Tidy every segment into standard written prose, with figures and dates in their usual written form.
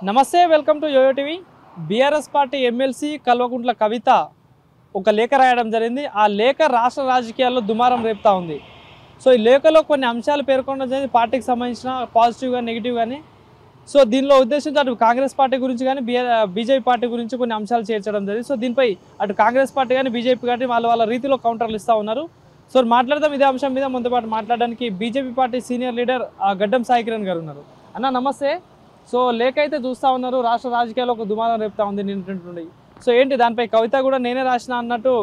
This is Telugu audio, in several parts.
నమస్తే welcome to yoyo TV. BRS party MLC Kalvakuntla Kavitha ఒక లేఖ రాయడం జరిగింది. ఆ లేఖ రాష్ట్ర రాజకీయాల్లో దుమారం రేపుతా ఉంది. సో ఈ లేఖలో కొన్ని అంశాలు పేర్కొనడం జరిగింది, పార్టీకి సంబంధించిన పాజిటివ్ కానీ నెగిటివ్ కానీ. సో దీనిలో ఉద్దేశంతో అటు కాంగ్రెస్ పార్టీ గురించి కానీ బీజేపీ పార్టీ గురించి కొన్ని అంశాలు చేర్చడం జరిగింది. సో దీనిపై అటు కాంగ్రెస్ పార్టీ కానీ బీజేపీ కానీ వాళ్ళ రీతిలో కౌంటర్లు ఇస్తూ ఉన్నారు. సో మాట్లాడదాం ఇదే అంశం మీద. మనతో పాటు మాట్లాడడానికి బీజేపీ పార్టీ సీనియర్ లీడర్ గడ్డం సాయి కిరణ్ గారు ఉన్నారు. అన్న నమస్తే. సో లేఖ అయితే చూస్తూ ఉన్నారు, రాష్ట్ర రాజకీయాల్లో ఒక దుమారం రేపుతా ఉంది నిన్నటి. సో ఏంటి దానిపై కవిత కూడా నేనే రాసిన అన్నట్టు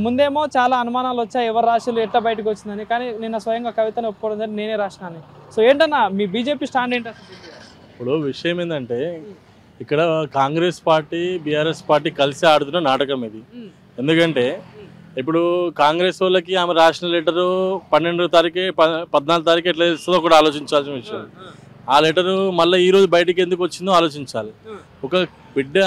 ముందేమో చాలా అనుమానాలు వచ్చాయి, ఎవరు రాశారు ఎట్లా బయటకు వచ్చిందని. కానీ నిన్న స్వయంగా కవితను ఒప్పుకోవడం జరిగింది, నేనే రాసిన అని. సో ఏంటన్నా మీ బీజేపీ స్టాండ్ ఏంటి? ఇప్పుడు విషయం ఏంటంటే ఇక్కడ కాంగ్రెస్ పార్టీ బీఆర్ఎస్ పార్టీ కలిసి ఆడుతున్న నాటకం ఇది. ఎందుకంటే ఇప్పుడు కాంగ్రెస్ వాళ్ళకి ఆమె రాసిన లెటరు 12వ తారీఖు 14వ తారీఖు ఎట్లా తెలుస్తుందో ఒకటి ఆలోచించాల్సిన విషయం. ఆ లెటరు మళ్ళీ ఈరోజు బయటికి ఎందుకు వచ్చిందో ఆలోచించాలి. ఒక బిడ్డ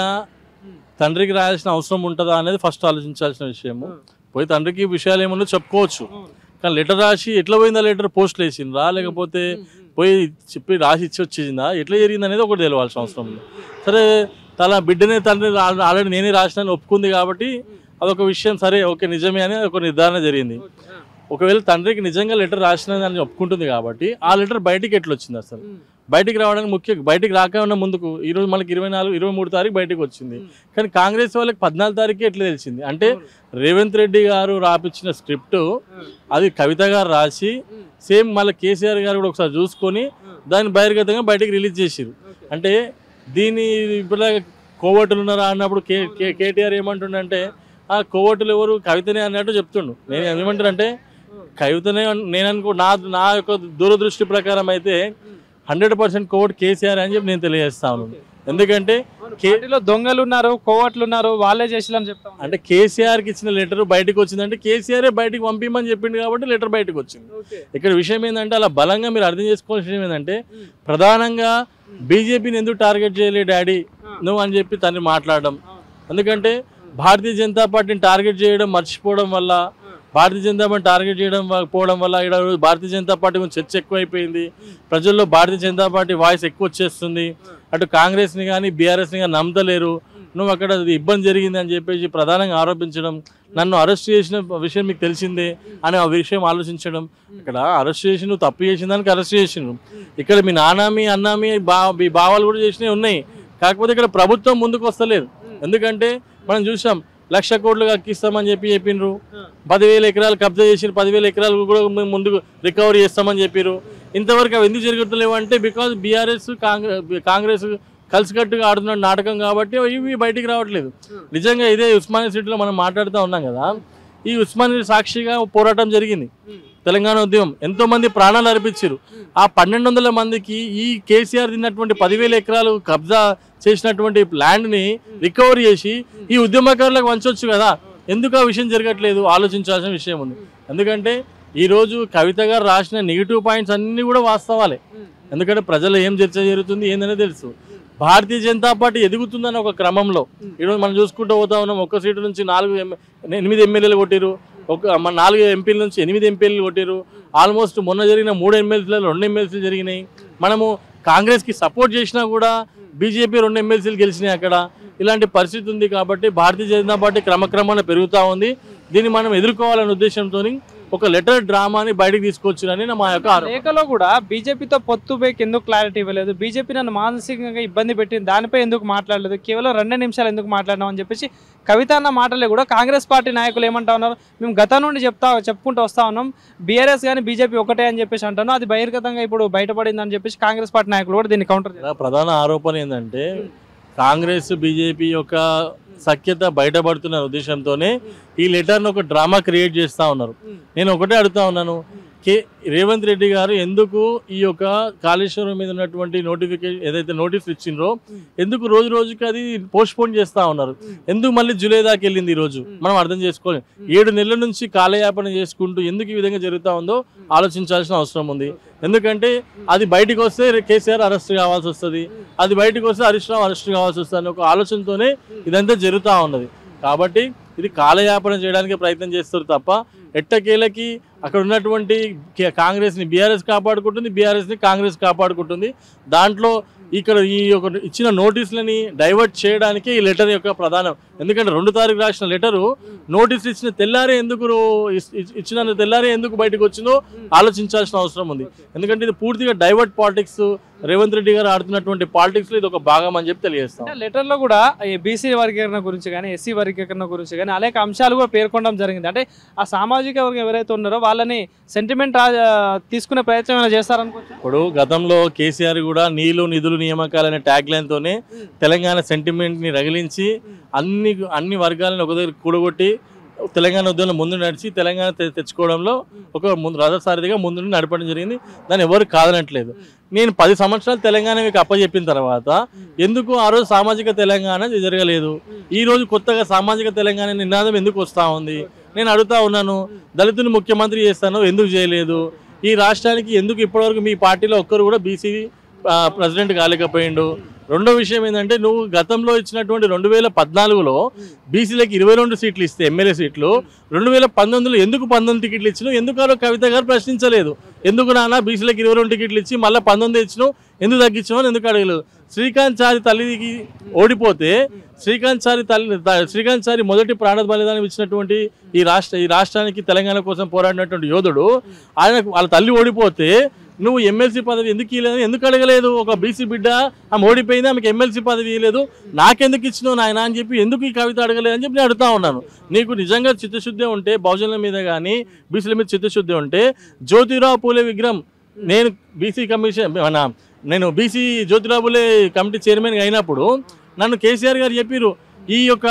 తండ్రికి రాయాల్సిన అవసరం ఉంటుందా అనేది ఫస్ట్ ఆలోచించాల్సిన విషయము. పోయి తండ్రికి విషయాలు ఏమన్నా చెప్పుకోవచ్చు, కానీ లెటర్ రాసి ఎట్లా పోయిందా, లెటర్ పోస్ట్లు వేసిందా లేకపోతే పోయి చెప్పి రాసి ఇచ్చి వచ్చిందా, ఎట్లా జరిగింది అనేది ఒకటి తెలియాల్సిన అవసరం ఉంది. సరే తన బిడ్డనే తండ్రి ఆల్రెడీ నేనే రాసిన ఒప్పుకుంది కాబట్టి అదొక విషయం, సరే ఓకే నిజమే అని ఒక నిర్ధారణ జరిగింది. ఒకవేళ తండ్రికి నిజంగా లెటర్ రాసినదని ఒప్పుకుంటుంది కాబట్టి ఆ లెటర్ బయటికి ఎట్లా వచ్చింది, అసలు బయటికి రావడానికి బయటికి రాకుండా ముందుకు ఈరోజు మనకి 23 తారీఖు బయటకు వచ్చింది. కానీ కాంగ్రెస్ వాళ్ళకి 14 తారీఖు ఎట్లా తెలిసింది అంటే రేవంత్ రెడ్డి గారు రాపించిన స్క్రిప్ట్ అది కవిత గారు రాసి సేమ్ మళ్ళీ కేసీఆర్ గారు కూడా ఒకసారి చూసుకొని దాన్ని బహిర్గతంగా బయటికి రిలీజ్ చేసారు. అంటే దీన్ని ఇప్పుడు కోవటులు ఉన్నారా అన్నప్పుడు కేటీఆర్ ఏమంటుండంటే ఆ కోవటులు ఎవరు కవితనే అన్నట్టు చెప్తుండు. నేను ఏమంటానంటే కవితనే నేను నా యొక్క దూరదృష్టి ప్రకారం అయితే 100% కోవట్ కేసీఆర్ అని చెప్పి నేను తెలియజేస్తాను. ఎందుకంటే దొంగలు ఉన్నారు, కోవట్లు ఉన్నారు, వాళ్ళే చేసిలని చెప్తాను. అంటే కేసీఆర్కి ఇచ్చిన లెటర్ బయటకు వచ్చిందంటే కేసీఆరే బయటకు పంపించమని చెప్పింది కాబట్టి లెటర్ బయటకు వచ్చింది. ఇక్కడ విషయం ఏంటంటే అలా బలంగా మీరు అర్థం చేసుకోవాల్సిన విషయం ఏంటంటే ప్రధానంగా బీజేపీని ఎందుకు టార్గెట్ చేయలే డాడీ నువ్వు అని చెప్పి తను మాట్లాడడం. ఎందుకంటే భారతీయ జనతా పార్టీని టార్గెట్ చేయడం మర్చిపోవడం వల్ల, భారతీయ జనతా పార్టీ టార్గెట్ చేయడం పోవడం వల్ల ఇక్కడ భారతీయ జనతా పార్టీ గురించి చర్చ ఎక్కువైపోయింది. ప్రజల్లో భారతీయ జనతా పార్టీ వాయిస్ ఎక్కువ వచ్చేస్తుంది. అటు కాంగ్రెస్ని కానీ బీఆర్ఎస్ని కానీ నమ్మతలేరు. నువ్వు అక్కడ ఇబ్బంది జరిగింది అని చెప్పేసి ప్రధానంగా ఆరోపించడం, నన్ను అరెస్ట్ చేసిన విషయం మీకు తెలిసిందే అని ఆ విషయం ఆలోచించడం. ఇక్కడ అరెస్ట్ చేసి నువ్వు తప్పు చేసిన దానికి అరెస్ట్ చేసినావు. ఇక్కడ మీ నాన్న మీ అన్న మీ భావాలు కూడా చేసినవి ఉన్నాయి. కాకపోతే ఇక్కడ ప్రభుత్వం ముందుకు వస్తలేదు. ఎందుకంటే మనం చూసాం 1,00,000 కోట్లు అక్కిస్తామని చెప్పినారు, 10,000 ఎకరాలు కబ్జా చేసి 10,000 ఎకరాలు కూడా ముందుకు రికవరీ చేస్తామని చెప్పారు. ఇంతవరకు అవి ఎందుకు జరుగుతలేవు అంటే బికాజ్ బీఆర్ఎస్ కాంగ్రెస్ కలిసికట్టుగా ఆడుతున్న నాటకం కాబట్టి ఇవి బయటికి రావట్లేదు. నిజంగా ఇదే ఉస్మానియా సిటీలో మనం మాట్లాడుతూ ఉన్నాం కదా, ఈ ఉస్మానియా సాక్షిగా పోరాటం జరిగింది. తెలంగాణ ఉద్యమం ఎంతో మంది ప్రాణాలు అర్పించారు. ఆ 1,200 మందికి ఈ కేసీఆర్ తిన్నటువంటి 10,000 ఎకరాలు కబ్జా చేసినటువంటి ల్యాండ్ని రికవరీ చేసి ఈ ఉద్యమకారులకు వంచవచ్చు కదా, ఎందుకు ఆ విషయం జరగట్లేదు ఆలోచించాల్సిన విషయం ఉంది. ఎందుకంటే ఈరోజు కవిత గారు రాసిన నెగిటివ్ పాయింట్స్ అన్నీ కూడా వాస్తవాలే. ఎందుకంటే ప్రజలు ఏం చర్చ జరుగుతుంది ఏందనే తెలుసు. భారతీయ జనతా పార్టీ ఎదుగుతుందని ఒక క్రమంలో ఈరోజు మనం చూసుకుంటూ పోతా ఉన్నాం. ఒక్క సీటు నుంచి 8 ఎమ్మెల్యేలు కొట్టారు, మన 4 ఎంపీల నుంచి 8 ఎంపీలు కొట్టారు. ఆల్మోస్ట్ మొన్న జరిగిన 3 ఎమ్మెల్సీలలో 2 ఎమ్మెల్సీలు జరిగినాయి. మనము కాంగ్రెస్కి సపోర్ట్ చేసినా కూడా బీజేపీ 2 ఎమ్మెల్సీలు గెలిచినాయి అక్కడ. ఇలాంటి పరిస్థితి ఉంది కాబట్టి భారతీయ జనతా పార్టీ క్రమక్రమంగా పెరుగుతూ ఉంది. దీన్ని మనం ఎదుర్కోవాలనే ఉద్దేశంతో ఒక లెటర్ డ్రామాని బయటకు తీసుకొచ్చారని మా యొక్క లేఖలో కూడా బీజేపీతో పొత్తు బేక్ ఎందుకు క్లారిటీ ఇవ్వలేదు, బీజేపీ నన్ను మానసికంగా ఇబ్బంది పెట్టింది దానిపై ఎందుకు మాట్లాడలేదు, కేవలం 2 నిమిషాలు ఎందుకు మాట్లాడినాం అని చెప్పేసి కవిత అన్న మాటలే కూడా కాంగ్రెస్ పార్టీ నాయకులు ఏమంటా ఉన్నారు, మేము గతం నుండి చెప్పుకుంటూ వస్తా ఉన్నాం, బీఆర్ఎస్ కానీ బీజేపీ ఒకటే అని చెప్పేసి అంటాను, అది బహిర్గతంగా ఇప్పుడు బయటపడింది అని చెప్పేసి కాంగ్రెస్ పార్టీ నాయకులు కూడా దీన్ని కౌంటర్ చేస్తారు. ప్రధాన ఆరోపణ ఏంటంటే కాంగ్రెస్ బీజేపీ యొక్క సఖ్యత బయటపడుతున్న ఉద్దేశంతోనే ఈ లెటర్ను ఒక డ్రామా క్రియేట్ చేస్తూ ఉన్నారు. నేను ఒకటే అడుగుతా ఉన్నాను, రేవంత్ రెడ్డి గారు ఎందుకు ఈ యొక్క కాళేశ్వరం మీద ఉన్నటువంటి నోటిఫికేషన్ ఏదైతే నోటీస్ ఇచ్చిండ్రో ఎందుకు రోజు రోజుకి అది పోస్ట్ పోన్ చేస్తూ ఉన్నారు, ఎందుకు మళ్ళీ జూలై దాకా వెళ్ళింది ఈరోజు మనం అర్థం చేసుకోవాలి. 7 నెలల నుంచి కాలయాపన చేసుకుంటూ ఎందుకు ఈ విధంగా జరుగుతూ ఉందో ఆలోచించాల్సిన అవసరం ఉంది. ఎందుకంటే అది బయటకు వస్తే కేసీఆర్ అరెస్ట్ కావాల్సి వస్తుంది, అది బయటకు వస్తే హరీష్ రావు అరెస్ట్ కావాల్సి వస్తుంది అనే ఒక ఆలోచనతోనే ఇదంతా జరుగుతూ ఉన్నది. కాబట్టి ఇది కాలయాపన చేయడానికి ప్రయత్నం చేస్తారు తప్ప ఎట్టకేలకి అక్కడ ఉన్నటువంటి కాంగ్రెస్ని బీఆర్ఎస్ కాపాడుకుంటుంది, బీఆర్ఎస్ని కాంగ్రెస్ కాపాడుకుంటుంది. దాంట్లో ఇక్కడ ఈ ఒక ఇచ్చిన నోటీసులని డైవర్ట్ చేయడానికి ఈ లెటర్ యొక్క ప్రధానం. ఎందుకంటే 2 తారీఖు రాసిన లెటరు నోటీసులు ఇచ్చిన తెల్లారే ఎందుకు బయటకు వచ్చిందో ఆలోచించాల్సిన అవసరం ఉంది. ఎందుకంటే ఇది పూర్తిగా డైవర్ట్ పాలిటిక్స్, రేవంత్ రెడ్డి గారు ఆడుతున్నటువంటి పాలిటిక్స్లో ఇది ఒక భాగం అని చెప్పి తెలియజేస్తాం. లెటర్లో కూడా బీసీ వర్గీకరణ గురించి కానీ, ఎస్సీ వర్గీకరణ గురించి కానీ అనేక అంశాలు కూడా పేర్కొనడం జరిగింది. అంటే ఆ సామాజిక వర్గం ఎవరైతే ఉన్నారో వాళ్ళని సెంటిమెంట్ తీసుకునే ప్రయత్నం ఏమైనా చేస్తారనుకోవచ్చు. ఇప్పుడు గతంలో కేసీఆర్ కూడా నీళ్లు నిధులు నియామకాలు అనే ట్యాగ్ లైన్తోనే తెలంగాణ సెంటిమెంట్ని రగిలించి అన్ని వర్గాలను ఒక దగ్గర కూడగొట్టి తెలంగాణ ఉద్యమంలో ముందు నడిచి తెలంగాణ తెచ్చుకోవడంలో ఒక రథసారథిగా ముందు నడపడం జరిగింది. దాన్ని ఎవరు కాదనట్లేదు. నేను 10 సంవత్సరాలు తెలంగాణ మీకు అప్పచెప్పిన తర్వాత ఎందుకు ఆ రోజు సామాజిక తెలంగాణ జరగలేదు? ఈ రోజు కొత్తగా సామాజిక తెలంగాణ నినాదం ఎందుకు వస్తూ ఉంది? నేను అడుగుతా ఉన్నాను. దళితుని ముఖ్యమంత్రి చేస్తాను ఎందుకు చేయలేదు? ఈ రాష్ట్రానికి ఎందుకు ఇప్పటివరకు మీ పార్టీలో ఒక్కరు కూడా బీసీ ప్రెసిడెంట్ కాలేకపోయిండు? రెండో విషయం ఏంటంటే, నువ్వు గతంలో ఇచ్చినటువంటి 2014లో బీసీలకు 22 సీట్లు ఇస్తే ఎమ్మెల్యే సీట్లు 2019లో ఎందుకు 19 టికెట్లు ఇచ్చినావు? ఎందుకు ఆ కవిత గారు ప్రశ్నించలేదు? ఎందుకు నాన్న బీసీలకు 22 టికెట్లు ఇచ్చి మళ్ళీ 19 ఇచ్చినావు, ఎందుకు తగ్గించినావు అని ఎందుకు అడగలేదు? శ్రీకాంత్ చారి తల్లికి ఓడిపోతే శ్రీకాంత్ చారి మొదటి ప్రాణ బలిదానం ఇచ్చినటువంటి ఈ రాష్ట్రానికి తెలంగాణ కోసం పోరాడినటువంటి యోధుడు, వాళ్ళ తల్లి ఓడిపోతే నువ్వు ఎమ్మెల్సీ పదవి ఎందుకు ఇవ్వలేదు, ఎందుకు అడగలేదు? ఒక బీసీ బిడ్డ ఆమె ఓడిపోయింది, ఆమెకు ఎమ్మెల్సీ పదవి ఇవ్వలేదు, నాకెందుకు ఇచ్చినావు నాయన అని చెప్పి ఎందుకు ఈ కవిత అడగలేదు అని చెప్పి నేను అడుగుతా ఉన్నాను. నీకు నిజంగా చిత్తశుద్ధి ఉంటే, బహుజనుల మీద కానీ బీసీల మీద చిత్తశుద్ధి ఉంటే, జ్యోతిరావు పూలే విగ్రహం నేను BC Jyotirao Phule committee chairman అయినప్పుడు నన్ను కేసీఆర్ గారు చెప్పారు, ఈ యొక్క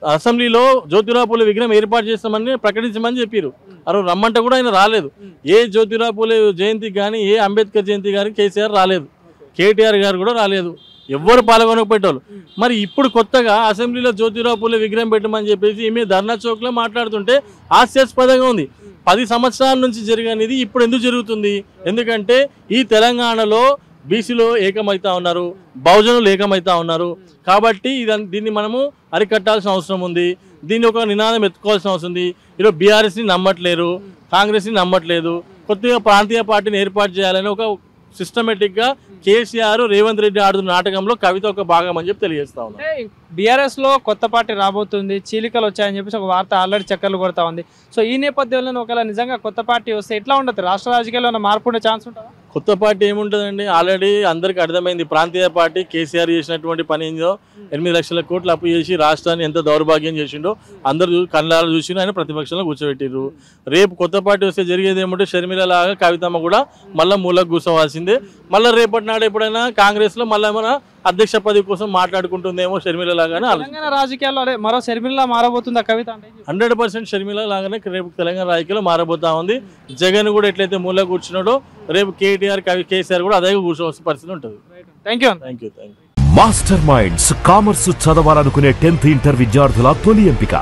అసెంబ్లీలో జ్యోతిరావు పూలే విగ్రహం ఏర్పాటు చేస్తామని ప్రకటించమని చెప్పారు. అరే రమ్మంటే కూడా ఆయన రాలేదు. ఏ జ్యోతిరావు పూలే జయంతికి కానీ, ఏ అంబేద్కర్ జయంతి కానీ కేసీఆర్ రాలేదు, కేటీఆర్ గారు కూడా రాలేదు, ఎవ్వరు పాల్గొనకపోయేటోళ్ళు. మరి ఇప్పుడు కొత్తగా అసెంబ్లీలో జ్యోతిరావు పూలే విగ్రహం పెట్టమని చెప్పేసి ఈమె ధర్నా చౌక్లో మాట్లాడుతుంటే హాస్యాస్పదంగా ఉంది. 10 సంవత్సరాల నుంచి జరిగేది ఇప్పుడు ఎందుకు జరుగుతుంది? ఎందుకంటే ఈ తెలంగాణలో బీసీలో ఏకమవుతా ఉన్నారు, బహుజనులు ఏకమవుతా ఉన్నారు. కాబట్టి దీన్ని మనము అరికట్టాల్సిన అవసరం ఉంది. దీన్ని ఒక నినాదం ఎత్తుకోవాల్సిన అవసరం ఉంది. ఈరోజు బీఆర్ఎస్ని నమ్మట్లేరు, కాంగ్రెస్ని నమ్మట్లేదు. కొత్తగా ప్రాంతీయ పార్టీని ఏర్పాటు చేయాలని ఒక సిస్టమేటిక్గా కేసీఆర్, రేవంత్ రెడ్డి ఆడుతున్న నాటకంలో కవిత ఒక భాగం అని చెప్పి తెలియజేస్తా ఉన్నా. బీఆర్ఎస్లో కొత్త పార్టీ రాబోతుంది, చీలికలు వచ్చాయని చెప్పేసి ఒక వార్త ఆల్రెడీ చక్కర్లు కొడతా ఉంది. సో ఈ నేపథ్యంలో ఒకవేళ నిజంగా కొత్త పార్టీ వస్తే ఎట్లా ఉండదు? రాష్ట్ర రాజకీయాల్లో మార్పు ఉండే ఛాన్స్ ఉంటుందా? కొత్త పార్టీ ఏముంటుందండి? ఆల్రెడీ అందరికీ అర్థమైంది ప్రాంతీయ పార్టీ కేసీఆర్ చేసినటువంటి పని ఏందో. 8 లక్షల కోట్లు అప్పు చేసి రాష్ట్రాన్ని ఎంత దౌర్భాగ్యం చేసిండో అందరూ కళ్ళాలు చూసి ఆయన ప్రతిపక్షంలో కూర్చోబెట్టిర్రు. రేపు కొత్త పార్టీ వస్తే జరిగేది ఏమంటే షర్మిల లాగా కవితమ్మ కూడా మళ్ళీ మూలకు కూర్చోవాల్సిందే. మళ్ళీ రేపటి నాడు ఎప్పుడైనా కాంగ్రెస్లో మళ్ళీ మన అధ్యక్ష పదవి కోసం మాట్లాడుకుంటుందేమో షర్మిల లాగానే. తెలంగాణ రాజకీయాల్లో మరో షర్మిల మారబోతుందా కవిత? 100% షర్మిల లాగానే రేపు తెలంగాణ రాజకీయాల్లో మారబోతా ఉంది. జగన్ కూడా ఎట్లయితే మూల కూర్చున్నాడో రేపు కేసీఆర్ కూడా అదే కూర్చోవలసిన పరిస్థితి ఉంటుంది. Thank you. Master minds commerce చదవాలనుకునే 10th ఇంటర్ విద్యార్థుల తొలి ఎంపిక